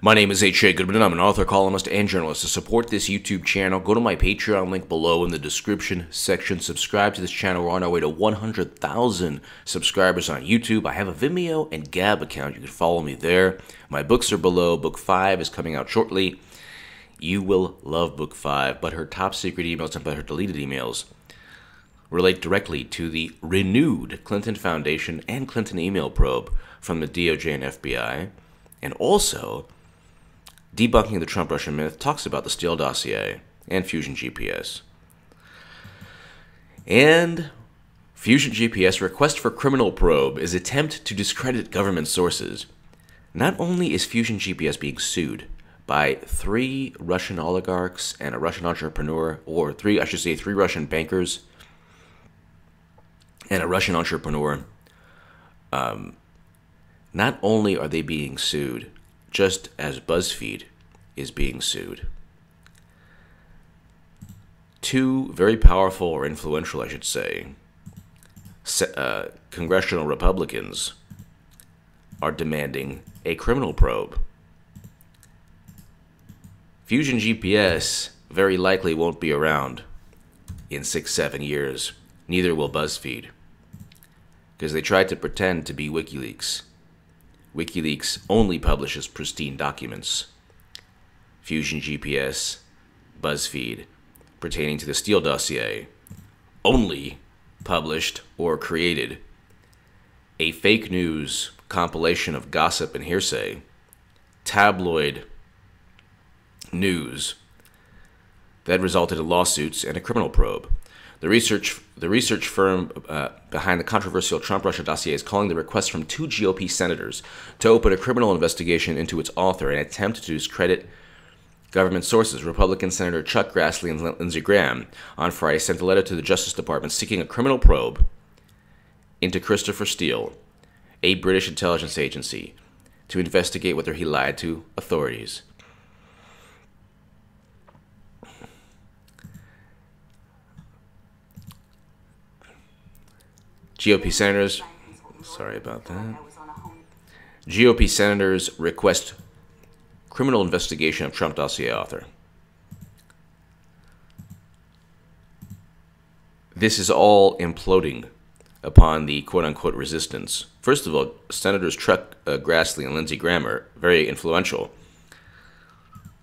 My name is H.A. Goodman. I'm an author, columnist, and journalist. To support this YouTube channel, go to my Patreon link below in the description section. Subscribe to this channel. We're on our way to 100,000 subscribers on YouTube. I have a Vimeo and Gab account. You can follow me there. My books are below. Book 5 is coming out shortly. You will love Book 5, but her top secret emails and but her deleted emails relate directly to the renewed Clinton Foundation and Clinton email probe from the DOJ and FBI, and also Debunking the Trump-Russia Myth talks about the Steele Dossier and Fusion GPS. And Fusion GPS request for criminal probe is attempt to discredit government sources. Not only is Fusion GPS being sued by 3 Russian oligarchs and a Russian entrepreneur, or 3 Russian bankers and a Russian entrepreneur. Not only are they being sued, just as BuzzFeed is being sued. 2 very powerful, or influential, I should say, congressional Republicans are demanding a criminal probe. Fusion GPS very likely won't be around in 6-7 years. Neither will BuzzFeed, because they tried to pretend to be WikiLeaks. WikiLeaks only publishes pristine documents. Fusion GPS, BuzzFeed, pertaining to the Steele dossier, only published or created a fake news compilation of gossip and hearsay, tabloid news that resulted in lawsuits and a criminal probe. The research firm behind the controversial Trump-Russia dossier is calling the request from 2 GOP senators to open a criminal investigation into its author an attempt to discredit government sources. Republican Senator Chuck Grassley and Lindsey Graham on Friday sent a letter to the Justice Department seeking a criminal probe into Christopher Steele, a British intelligence agency, to investigate whether he lied to authorities. GOP senators, sorry about that. GOP senators request criminal investigation of Trump dossier author. This is all imploding upon the quote-unquote resistance. First of all, Senators Chuck Grassley and Lindsey Graham are very influential.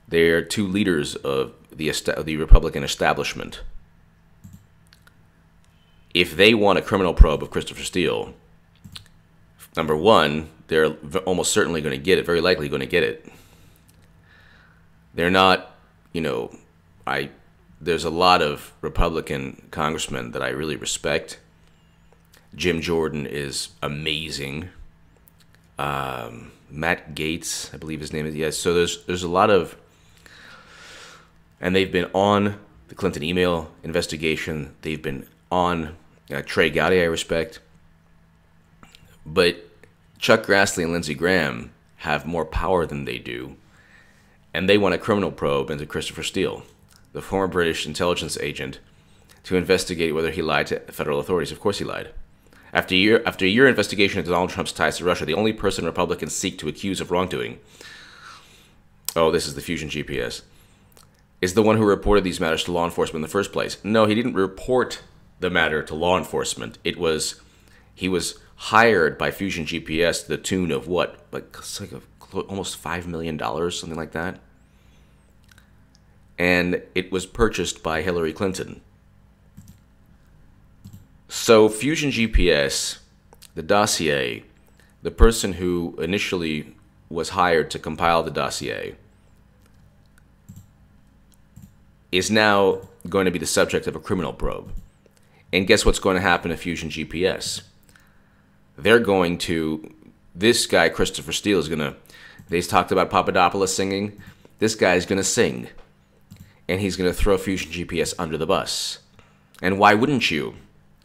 They are 2 leaders of the Republican establishment. If they want a criminal probe of Christopher Steele, number 1, they're almost certainly going to get it, very likely going to get it. They're not, there's a lot of Republican congressmen that I really respect. Jim Jordan is amazing. Matt Gaetz, I believe his name is, yes. So there's a lot of, and they've been on the Clinton email investigation. They've been on Trey Gowdy, I respect. But Chuck Grassley and Lindsey Graham have more power than they do. And they want a criminal probe into Christopher Steele, the former British intelligence agent, to investigate whether he lied to federal authorities. Of course he lied. After a year investigation into Donald Trump's ties to Russia, the only person Republicans seek to accuse of wrongdoing, oh, this is the Fusion GPS, is the one who reported these matters to law enforcement in the first place. No, he didn't report the matter to law enforcement. He was hired by Fusion GPS to the tune of what? Almost $5 million, something like that. And it was purchased by Hillary Clinton. So Fusion GPS, the dossier, the person who initially was hired to compile the dossier, is now going to be the subject of a criminal probe. And guess what's going to happen to Fusion GPS? This guy, Christopher Steele, is going to, they talked about Papadopoulos singing. This guy is going to sing. And he's going to throw Fusion GPS under the bus. And why wouldn't you?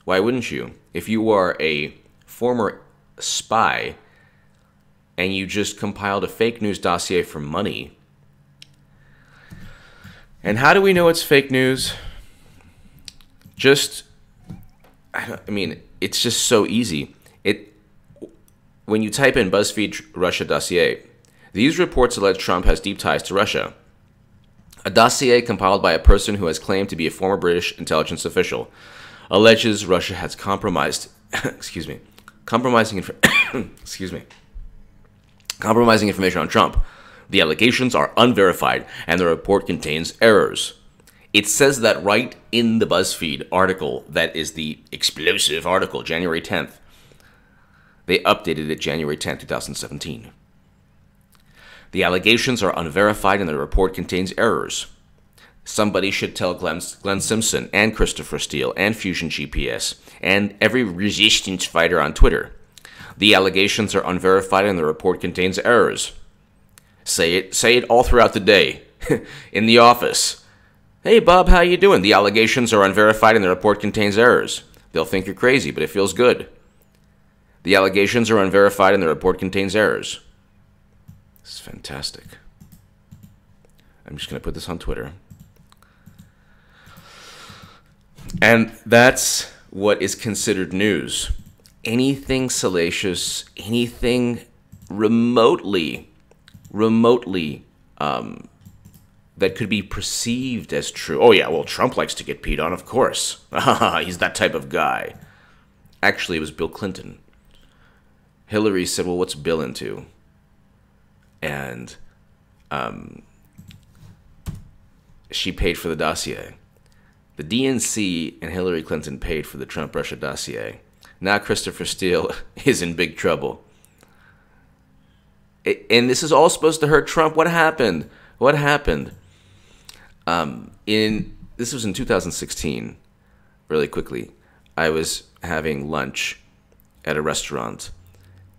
Why wouldn't you? If you are a former spy and you just compiled a fake news dossier for money. And how do we know it's fake news? It's just so easy. When you type in BuzzFeed Russia dossier, These reports allege Trump has deep ties to Russia. A dossier compiled by a person who has claimed to be a former British intelligence official alleges Russia has compromised, compromising information on Trump. The allegations are unverified, and the report contains errors. It says that right in the BuzzFeed article that is the explosive article, January 10th. They updated it January 10th, 2017. The allegations are unverified and the report contains errors. Somebody should tell Glenn Simpson and Christopher Steele and Fusion GPS and every resistance fighter on Twitter. The allegations are unverified and the report contains errors. Say it all throughout the day. In the office. Hey Bob, how you doing? The allegations are unverified and the report contains errors. They'll think you're crazy, but it feels good. The allegations are unverified and the report contains errors. This is fantastic. I'm just going to put this on Twitter. And that's what is considered news. Anything salacious, anything remotely that could be perceived as true. Oh yeah, well, Trump likes to get peed on, of course. He's that type of guy. Actually, it was Bill Clinton. Hillary said, well, what's Bill into? And she paid for the dossier. The DNC and Hillary Clinton paid for the Trump-Russia dossier. Now Christopher Steele is in big trouble. And this is all supposed to hurt Trump. What happened? What happened? This was in 2016, really quickly. I was having lunch at a restaurant,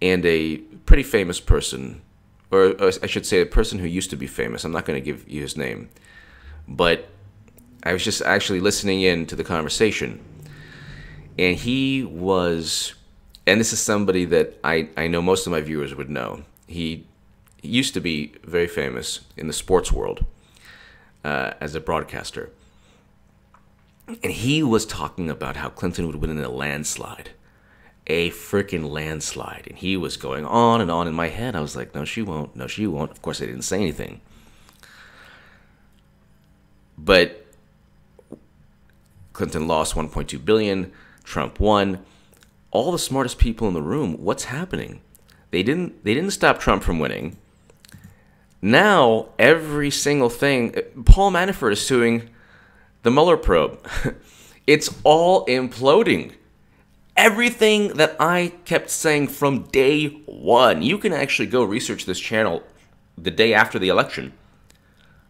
and a pretty famous person, or I should say a person who used to be famous, I'm not going to give you his name, but I was just actually listening in to the conversation, and he was, and this is somebody that I know most of my viewers would know. He used to be very famous in the sports world as a broadcaster. And he was talking about how Clinton would win in a landslide. A freaking landslide. And he was going on and on in my head. I was like, no, she won't. No, she won't. Of course, I didn't say anything. But Clinton lost $1.2 billion. Trump won. All the smartest people in the room, what's happening? They didn't stop Trump from winning. Now, every single thing, Paul Manafort is suing the Mueller probe. It's all imploding. Everything that I kept saying from day one, you can actually go research this channel the day after the election,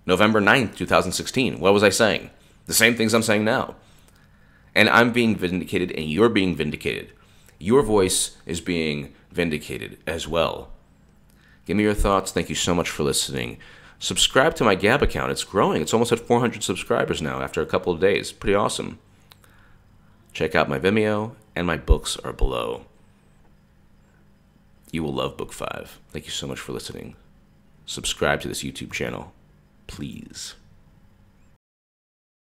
November 9th, 2016. What was I saying? The same things I'm saying now. And I'm being vindicated and you're being vindicated. Your voice is being vindicated as well. Give me your thoughts. Thank you so much for listening. Subscribe to my Gab account. It's growing. It's almost at 400 subscribers now after a couple of days. Pretty awesome. Check out my Vimeo, and my books are below. You will love Book 5. Thank you so much for listening. Subscribe to this YouTube channel, please.